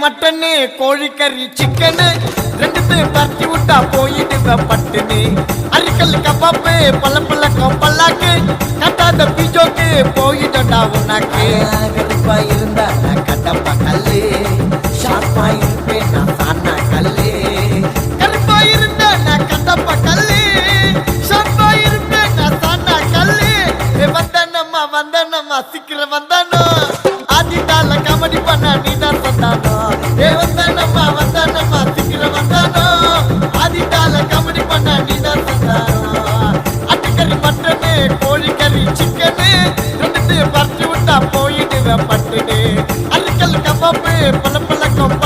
Mutton கோழிக்கறி chicken ரெண்டுத்தையும் பறத்தி விட்டா போயிடுவேன் பட்டுனு. அரிக்கல் கபாப்பு பழப்பழக்கம் பல்லாக்கு கட்டாத பீஜோக்கு போயிட்டா உனக்கு. கடுப்பா இருந்தா நான் கட்டப்பா கல்லு ஷார்ப்பா இருப்பேன் நான் சாண்ணா கல்லு. கடுப்பா இருந்தா நான் கட்டப்பா கல்லு ஷார்ப்பா இருப்பேன் நான் சாண்ணா கல்லு. வந்தானம்மா சீக்கிரம் வந்தானோ ஆதித்தால காமெடி பண்ண நீதான் சொன்னானோ. வந்தானம்மா சீக்கிரம் வந்தானோ ஆதித்தால காமெடி பண்ண நீதான் சொன்னானோ. அட்டுக்கறி மட்டனு கோழிக்கறி சிக்கனு ரெண்டுத்தையும் பறிச்சு விட்டா போயிடுவேன் பட்டுனு. அரிக்கல் கபாப்பு பழப்பழக்கம்